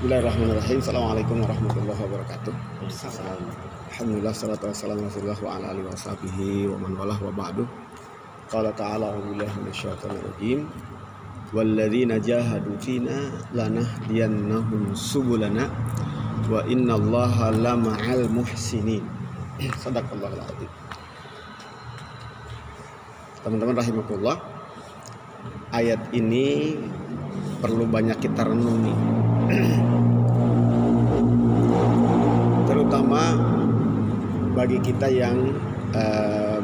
Bismillahirrahmanirrahim. Assalamualaikum warahmatullahi wabarakatuh. Alhamdulillah, salatu wassalamu ala rasulillah wa ala alihi wa sahbihi wa man walah wa ba'du. Qala ta'ala a'udzubillahi minasyaitonir rajim. Walladzina jahadu fina lanahdiyannahum subulana wa innallaha lama'al muhsinin. Shadaqallahul adzim. Teman-teman rahimakumullah, ayat ini perlu banyak kita renungi. Terutama bagi kita yang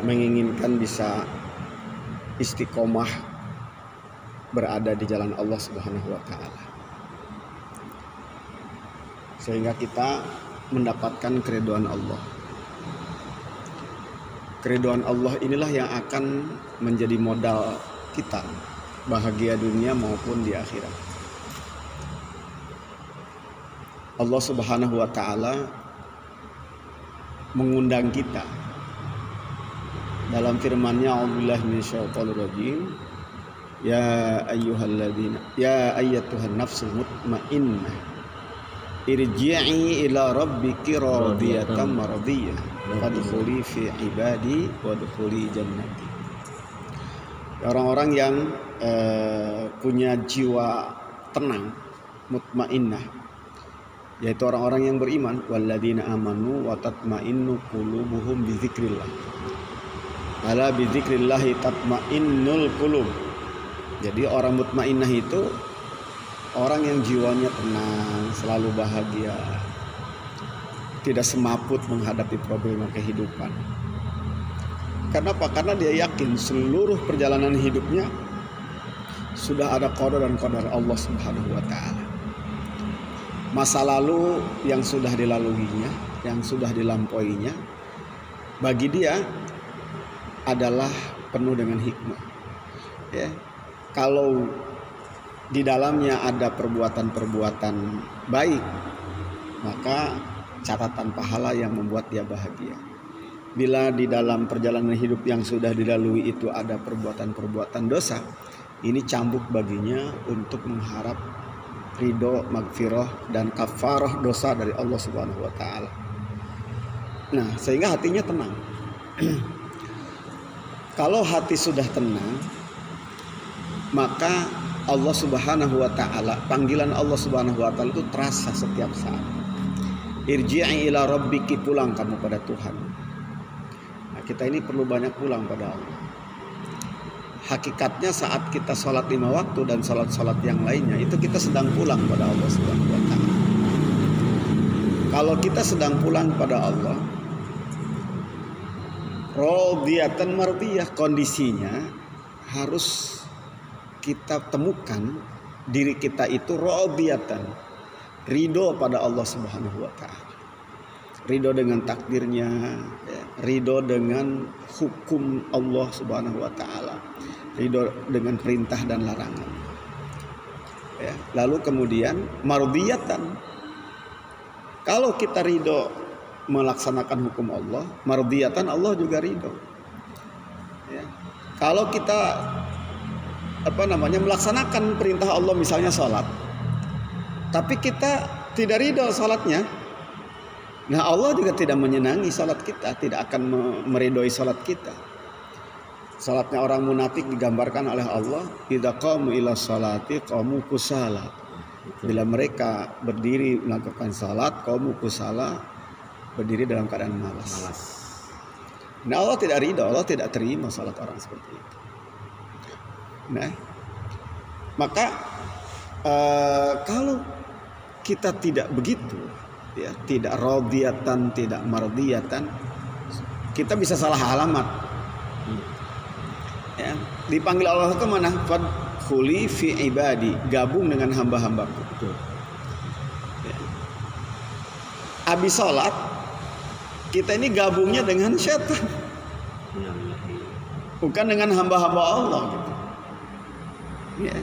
menginginkan bisa istiqomah berada di jalan Allah Subhanahu wa taala, sehingga kita mendapatkan keridhaan Allah. Keridhaan Allah inilah yang akan menjadi modal kita bahagia dunia maupun di akhirat. Allah Subhanahu wa taala mengundang kita dalam firman-Nya, a'udzubillahi minasyaitonir rajim, ya ayyuhalladzina ya ayyatuhan nafsul mutmainnah irji'i ila rabbiki radiyatan mardiyah fadkhuli fi ibadi wadkhuli jannati. Orang-orang yang punya jiwa tenang, mutmainnah, yaitu orang-orang yang beriman. Walladzina amanu wa tatmainnu qulubuhum bi dzikrillah. Ala bi dzikrillah tatmainnul qulub. Jadi orang mutmainnah itu orang yang jiwanya tenang, selalu bahagia, tidak semaput menghadapi problema kehidupan. Kenapa? Karena dia yakin seluruh perjalanan hidupnya sudah ada qada dan qadar Allah Subhanahu wa taala. Masa lalu yang sudah dilaluinya, yang sudah dilampauinya, bagi dia adalah penuh dengan hikmah. Ya, kalau di dalamnya ada perbuatan-perbuatan baik, maka catatan pahala yang membuat dia bahagia. Bila di dalam perjalanan hidup yang sudah dilalui itu ada perbuatan-perbuatan dosa, ini cambuk baginya untuk mengharap ridho, magfirah, dan kafarah dosa dari Allah Subhanahu wa taala. Nah, sehingga hatinya tenang. Kalau hati sudah tenang, maka Allah Subhanahu wa taala, panggilan Allah Subhanahu wa taala itu terasa setiap saat. Irji'i ila rabbiki, pulang kamu pada Tuhan. Nah, kita ini perlu banyak pulang pada Allah. Hakikatnya saat kita sholat 5 waktu dan sholat-sholat yang lainnya, itu kita sedang pulang pada Allah Subhanahu wa taala. Kalau kita sedang pulang pada Allah, radiyatan mardiyah, kondisinya harus kita temukan diri kita itu radiyatan, ridho pada Allah Subhanahu wa taala. Ridho dengan takdirnya, ridho dengan hukum Allah Subhanahu wa taala, ridho dengan perintah dan larangan. Ya, lalu kemudian mardiyatan. Kalau kita ridho melaksanakan hukum Allah, mardiyatan, Allah juga ridho. Ya. Kalau kita melaksanakan perintah Allah, misalnya sholat, tapi kita tidak ridho sholatnya, nah Allah juga tidak menyenangi sholat kita, tidak akan meridhoi sholat kita. Salatnya orang munafik digambarkan oleh Allah, idza qamu ila sholati qamu kusala. Bila mereka berdiri melakukan salat, qamu kusala, berdiri dalam keadaan malas. Nah, Allah tidak ridho, Allah tidak terima salat orang seperti itu. Nah, maka kalau kita tidak begitu, ya, tidak radiyatan, tidak mardiyatan, kita bisa salah alamat. Ya, dipanggil Allah ke mana? Fadkhuli fi ibadi, gabung dengan hamba-hambaku. Ya. Habis sholat, kita ini gabungnya dengan syaitan, bukan dengan hamba-hamba Allah gitu. Ya.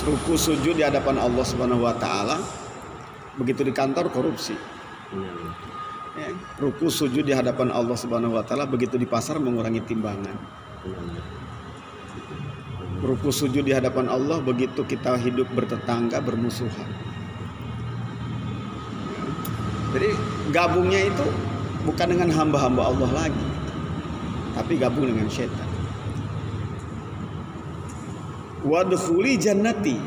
Ruku sujud di hadapan Allah Subhanahu wa taala, begitu di kantor korupsi. Ya. Ruku sujud di hadapan Allah Subhanahu wa taala, begitu di pasar mengurangi timbangan. ruku sujud di hadapan Allah, begitu kita hidup bertetangga bermusuhan. Jadi gabungnya itu bukan dengan hamba-hamba Allah lagi, tapi gabung dengan syaitan. Wadkhuli jannati.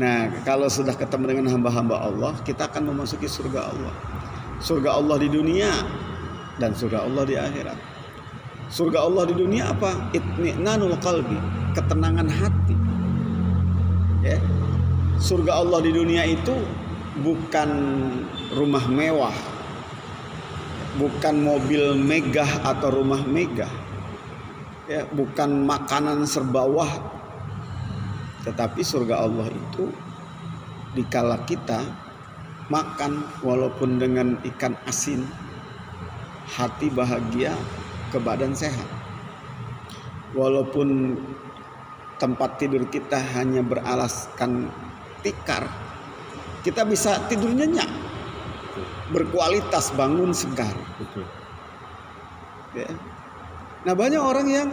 Nah, kalau sudah ketemu dengan hamba-hamba Allah, kita akan memasuki surga Allah. Surga Allah di dunia dan surga Allah di akhirat. Surga Allah di dunia apa? Itminanul qalbi, ketenangan hati. Ya. Surga Allah di dunia itu bukan rumah mewah, bukan mobil megah atau rumah megah, ya, bukan makanan serba wah, tetapi surga Allah itu dikala kita makan walaupun dengan ikan asin, hati bahagia, ke badan sehat. Walaupun tempat tidur kita hanya beralaskan tikar, kita bisa tidur nyenyak, berkualitas, bangun segar. Ya. Nah, banyak orang yang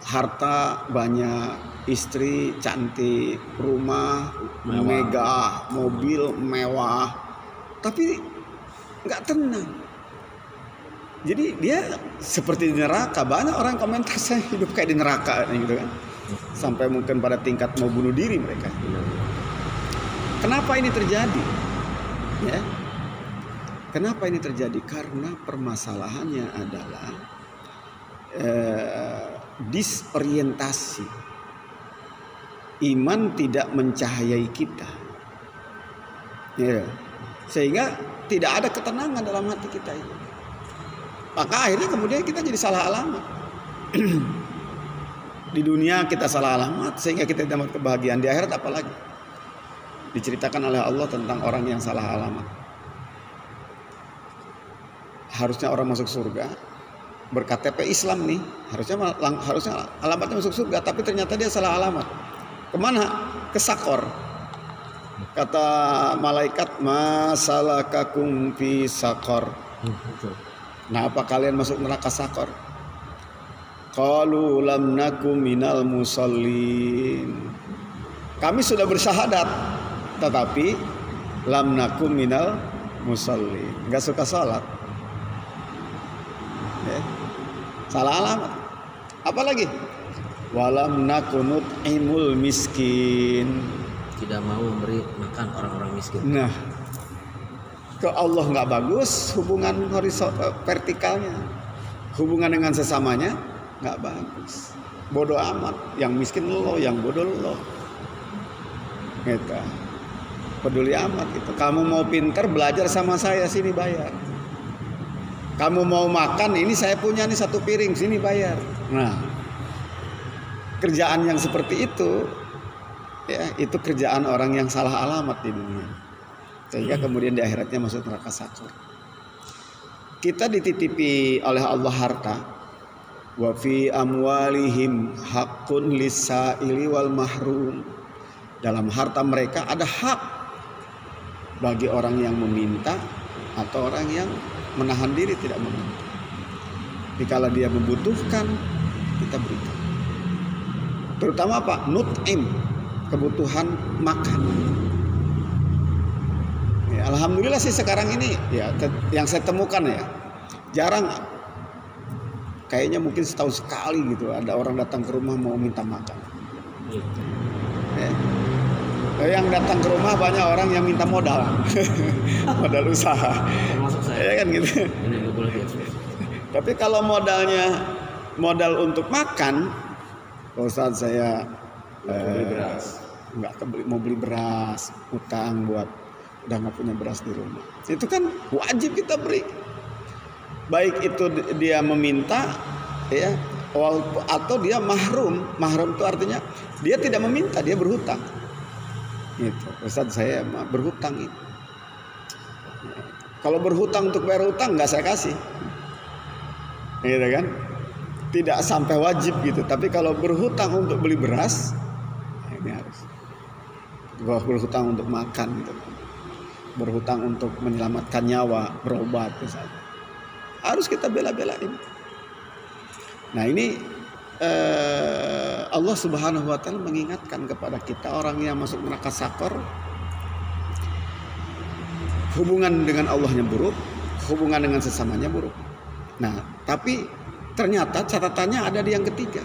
harta banyak, istri cantik, rumah megah, mobil mewah, tapi nggak tenang. Jadi dia seperti di neraka. Banyak orang komentar, saya hidup kayak di neraka gitu kan, sampai mungkin pada tingkat mau bunuh diri mereka. Kenapa ini terjadi? Ya. Kenapa ini terjadi? Karena permasalahannya adalah disorientasi. Iman tidak mencahayai kita. Ya. Sehingga tidak ada ketenangan dalam hati kita ini. Maka akhirnya kemudian kita jadi salah alamat. Di dunia kita salah alamat sehingga kita dapat kebahagiaan. Di akhirat apalagi? Diceritakan oleh Allah tentang orang yang salah alamat. Harusnya orang masuk surga berKTP Islam nih, harusnya alamatnya masuk surga, tapi ternyata dia salah alamat. Kemana? Ke Sakor. Kata malaikat, masalakakum fi Sakor. Nah, apa kalian masuk neraka Sakor? Qalu lam nakum minal musallin. Kami sudah bersyahadat, tetapi lam nakum minal musallin, enggak suka salat. Ya. Salah alamat. Apalagi? Walam nakunut imul miskin. Tidak mau memberi makan orang-orang miskin. Nah, ke Allah nggak bagus, hubungan horizontal vertikalnya, hubungan dengan sesamanya nggak bagus. Bodoh amat, yang miskin lo, yang bodoh lo. Gitu. Peduli amat gitu. Kamu mau pinter belajar sama saya, sini bayar. Kamu mau makan, ini saya punya nih satu piring, sini bayar. Nah, kerjaan yang seperti itu, ya, itu kerjaan orang yang salah alamat di dunia. Sehingga kemudian di akhiratnya masuk neraka Sakor. Kita dititipi oleh Allah harta. Wa fi amwalihim haqqun lis-sa'ili wal mahrum. Dalam harta mereka ada hak bagi orang yang meminta atau orang yang menahan diri tidak meminta. Dikala dia membutuhkan, kita berikan. Terutama apa? Nut'im, kebutuhan makan. Ya, alhamdulillah sih sekarang ini ya yang saya temukan ya jarang. Kayaknya mungkin setahun sekali gitu ada orang datang ke rumah mau minta makan. Ya. Yang datang ke rumah banyak orang yang minta modal. Modal usaha. Termasuk saya. Ya kan gitu. Ini nggak boleh diekspos. Tapi kalau modalnya modal untuk makan, Ustaz saya beli beras. mau beli beras, utang buat udah nggak punya beras di rumah. Itu kan wajib kita beri. Baik itu dia meminta, ya, atau dia mahrum. Mahrum itu artinya dia tidak meminta, dia berhutang. Gitu. Ustaz saya berhutang itu. Kalau berhutang untuk bayar hutang nggak saya kasih, gitu kan? Tidak sampai wajib gitu. Tapi kalau berhutang untuk beli beras, ini harus. Kalau berhutang untuk makan gitu, berhutang untuk menyelamatkan nyawa, berobat misalnya, harus kita bela-belain. Nah ini Allah Subhanahu wa taala mengingatkan kepada kita orang yang masuk neraka sakor, hubungan dengan Allahnya buruk, hubungan dengan sesamanya buruk. Nah, tapi ternyata catatannya ada di yang ketiga.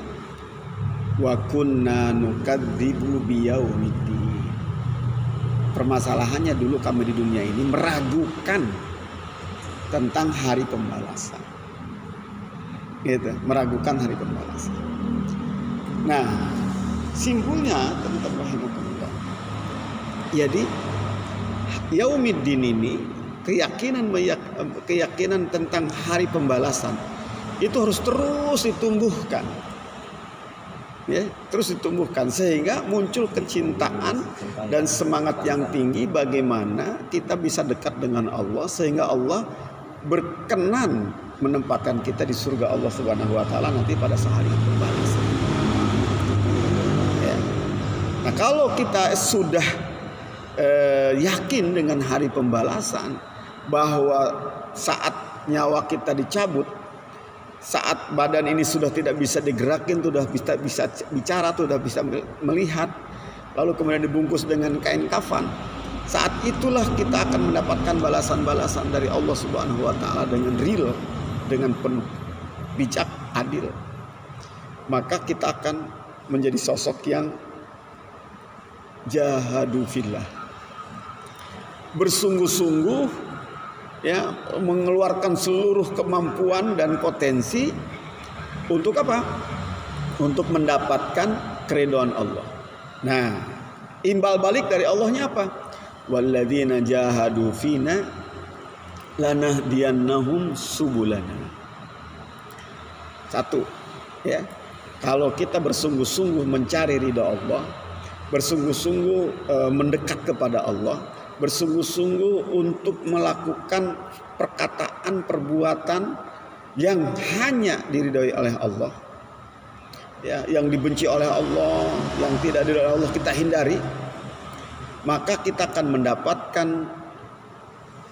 Wa kunna nukadzibu biyaumiddin. Permasalahannya dulu kami di dunia ini meragukan tentang hari pembalasan. Gitu, meragukan hari pembalasan. Nah, simpulnya teman-teman rahimakumullah. Jadi yaumiddin ini keyakinan tentang hari pembalasan itu harus terus ditumbuhkan. Ya, terus ditumbuhkan sehingga muncul kecintaan dan semangat yang tinggi bagaimana kita bisa dekat dengan Allah sehingga Allah berkenan menempatkan kita di surga Allah Subhanahu wa taala nanti pada hari pembalasan. Ya. Nah, kalau kita sudah yakin dengan hari pembalasan, bahwa saat nyawa kita dicabut, saat badan ini sudah tidak bisa digerakin, sudah bisa bicara, sudah bisa melihat, lalu kemudian dibungkus dengan kain kafan, saat itulah kita akan mendapatkan balasan-balasan dari Allah Subhanahu wa taala dengan real, dengan penuh bijak, adil. Maka kita akan menjadi sosok yang jahadu fillah, bersungguh-sungguh, ya, mengeluarkan seluruh kemampuan dan potensi untuk apa? Untuk mendapatkan keridhaan Allah. Nah, imbal balik dari Allahnya apa? Walladzina jahadu fina lanahdiyannahum subulana. Satu, ya. Kalau kita bersungguh-sungguh mencari ridha Allah, bersungguh-sungguh mendekat kepada Allah, bersungguh-sungguh untuk melakukan perkataan, perbuatan yang hanya diridhoi oleh Allah, ya, yang dibenci oleh Allah, yang tidak diridhoi oleh Allah kita hindari, maka kita akan mendapatkan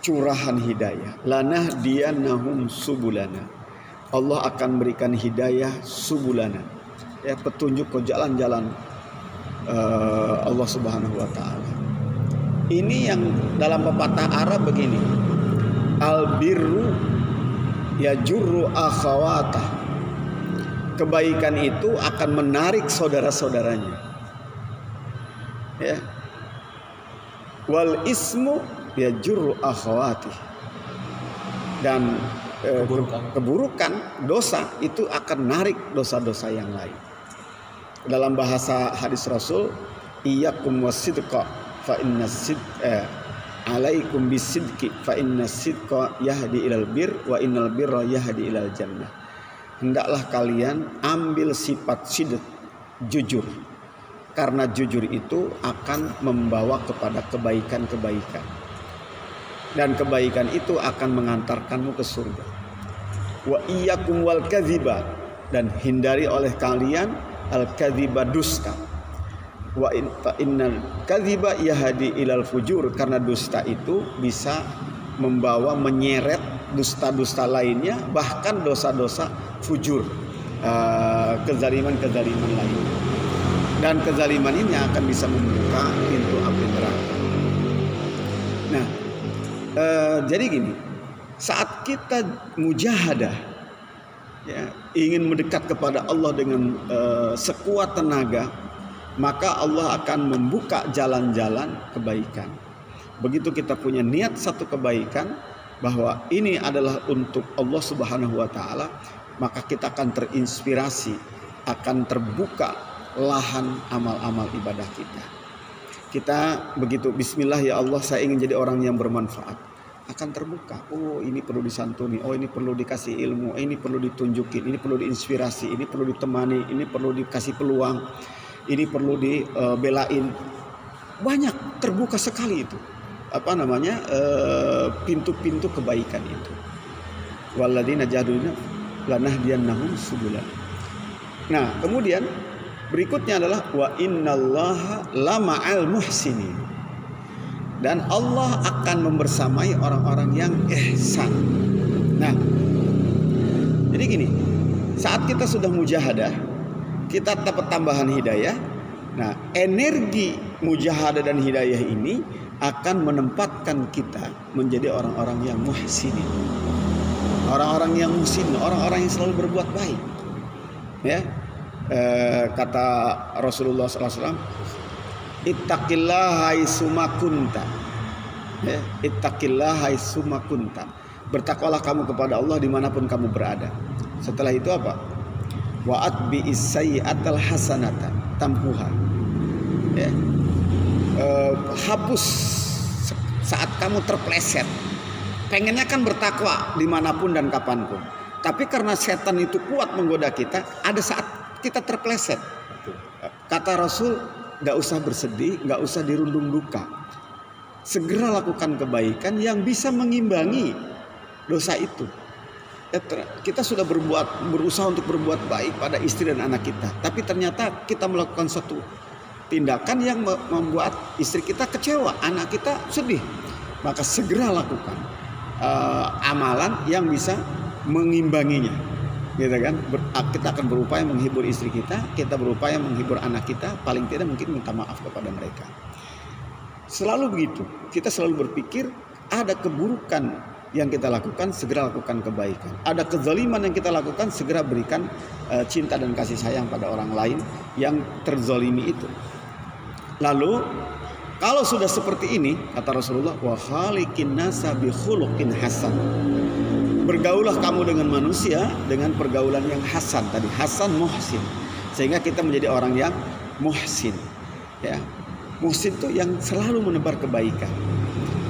curahan hidayah. Lanahdiyannahum subulana. Allah akan berikan hidayah subulana, ya, petunjuk ke jalan-jalan Allah Subhanahu wa taala. Ini yang dalam pepatah Arab begini, al-birru yajurru akhawatah. Kebaikan itu akan menarik saudara-saudaranya. Ya. Wal ismu yajurru akhawatih. Dan keburukan, dosa itu akan narik dosa-dosa yang lain. Dalam bahasa hadis Rasul, iyyakum wasidqa fa inna sidqa alaikum bisidqi fa inna sidqa yahdi ilal bir wa innal birra yahdi ilal jannah. Hendaklah kalian ambil sifat sidq, jujur, karena jujur itu akan membawa kepada kebaikan-kebaikan, dan kebaikan itu akan mengantarkanmu ke surga. Wa iyyakum wal kadhiba, dan hindari oleh kalian al-kadhiba, dusta. Wa innal kadhiba yahdi ilal fujur, karena dusta itu bisa membawa menyeret dusta-dusta lainnya, bahkan dosa-dosa fujur, kezaliman-kezaliman lain. Dan kezaliman ini akan bisa membuka pintu api neraka. Nah, jadi gini, saat kita mujahadah, ya, ingin mendekat kepada Allah dengan sekuat tenaga, maka Allah akan membuka jalan-jalan kebaikan. Begitu kita punya niat satu kebaikan, bahwa ini adalah untuk Allah Subhanahu wa taala, maka kita akan terinspirasi, akan terbuka lahan amal-amal ibadah kita. Kita begitu bismillah, ya Allah, saya ingin jadi orang yang bermanfaat, akan terbuka. Oh, ini perlu disantuni, oh ini perlu dikasih ilmu, ini perlu ditunjukin, ini perlu diinspirasi, ini perlu ditemani, ini perlu dikasih peluang, ini perlu dibelain. Banyak, terbuka sekali itu, apa namanya, pintu-pintu kebaikan itu. Walladzina jahadu lanahdiyannahum subulana. Nah, kemudian berikutnya adalah wa innallaha lama'al muhsinin. Dan Allah akan membersamai orang-orang yang ihsan. Nah, jadi gini, saat kita sudah mujahadah, kita dapat tambahan hidayah. Nah, energi mujahadah dan hidayah ini akan menempatkan kita menjadi orang-orang yang muhsinin, orang-orang yang muhsin, orang-orang yang selalu berbuat baik. Ya, kata Rasulullah SAW, ittaqillaha haitsuma kunta. Ya, ittaqillaha haitsuma kunta. Bertakwalah kamu kepada Allah dimanapun kamu berada. Setelah itu apa? Wa atbi'is sayyi'atal hasanata tamhuha. Ya. Hapus saat kamu terpleset. Pengennya kan bertakwa dimanapun dan kapanpun. Tapi karena setan itu kuat menggoda kita, ada saat kita terpleset. Kata Rasul, gak usah bersedih, gak usah dirundung duka. Segera lakukan kebaikan yang bisa mengimbangi dosa itu. Kita sudah berusaha untuk berbuat baik pada istri dan anak kita, tapi ternyata kita melakukan satu tindakan yang membuat istri kita kecewa, anak kita sedih. Maka segera lakukan amalan yang bisa mengimbanginya, gitu kan? Kita akan berupaya menghibur istri kita berupaya menghibur anak kita, paling tidak mungkin minta maaf kepada mereka. Selalu begitu, kita selalu berpikir ada keburukan yang kita lakukan, segera lakukan kebaikan. Ada kezaliman yang kita lakukan, segera berikan cinta dan kasih sayang pada orang lain yang terzalimi itu. Lalu kalau sudah seperti ini, kata Rasulullah, wa khaliqin nasa bi khuluqin hasan. Bergaulah kamu dengan manusia dengan pergaulan yang hasan tadi, hasan muhsin. Sehingga kita menjadi orang yang muhsin. Ya. Muhsin itu yang selalu menebar kebaikan.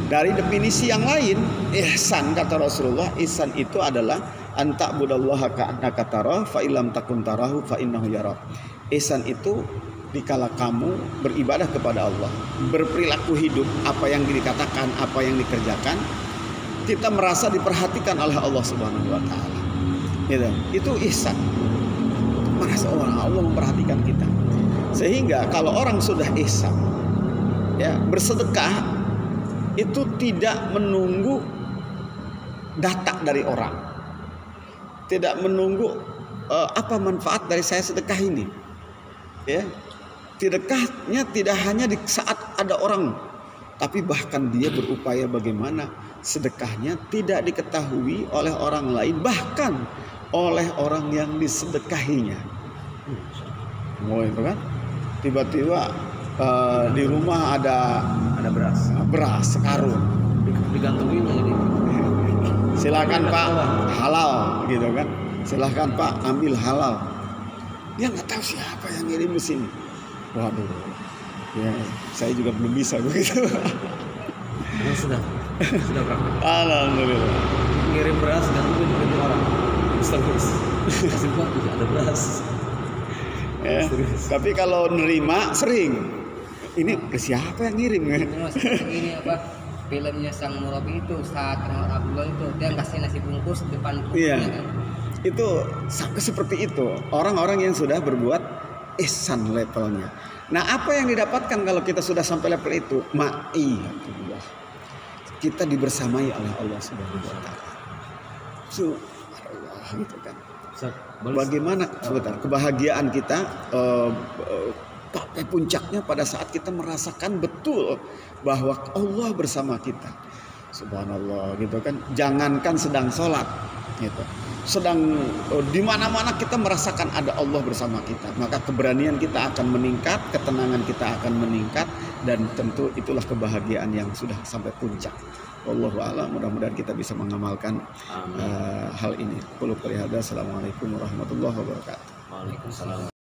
Dari definisi yang lain, ihsan kata Rasulullah, ihsan itu adalah anta budallaha ka'annaka tarah fa illam takun tarahu fa innahu yarak. Ihsan itu dikala kamu beribadah kepada Allah, berperilaku hidup, apa yang dikatakan, apa yang dikerjakan, kita merasa diperhatikan oleh Allah Subhanahu wa taala. Gitu. Itu ihsan. Merasa Allah memperhatikan kita. Sehingga kalau orang sudah ihsan, ya, bersedekah itu tidak menunggu data dari orang, tidak menunggu apa manfaat dari saya sedekah ini. Ya, sedekahnya tidak hanya di saat ada orang, tapi bahkan dia berupaya bagaimana sedekahnya tidak diketahui oleh orang lain, bahkan oleh orang yang disedekahinya. Oh, itu kan tiba-tiba di rumah ada beras sekarung, digantungin jadi. Silakan Pak, halal, gitu kan? Silakan Pak, ambil halal. Dia nggak tahu siapa yang ngirim di sini. Waduh, ya saya juga belum bisa begitu. Sudah praktek. Alhamdulillah. Ngirim beras gantungin di pintu orang. Terus kasih buat ada beras. Ya, tapi kalau nerima sering. Ini ke siapa yang ngirim ya? Ini apa filmnya Sang Murabi itu saat Abdullah itu dia kasih nasi bungkus depan iya, kan? Itu seperti itu orang-orang yang sudah berbuat ihsan levelnya. Nah, apa yang didapatkan kalau kita sudah sampai level itu? Ma'iyatullah, kita dibersamai oleh Allah Subhanahu wa taala. Subhanallah, gitu kan. Bagaimana sebentar kebahagiaan kita sampai puncaknya pada saat kita merasakan betul bahwa Allah bersama kita. Subhanallah, gitu kan. Jangankan sedang sholat, gitu. Sedang di mana-mana kita merasakan ada Allah bersama kita, maka keberanian kita akan meningkat, ketenangan kita akan meningkat, dan tentu itulah kebahagiaan yang sudah sampai puncak. Wallahu a'lam, mudah-mudahan kita bisa mengamalkan hal ini. Qul qul hadza, assalamualaikum warahmatullahi wabarakatuh. Waalaikumsalam.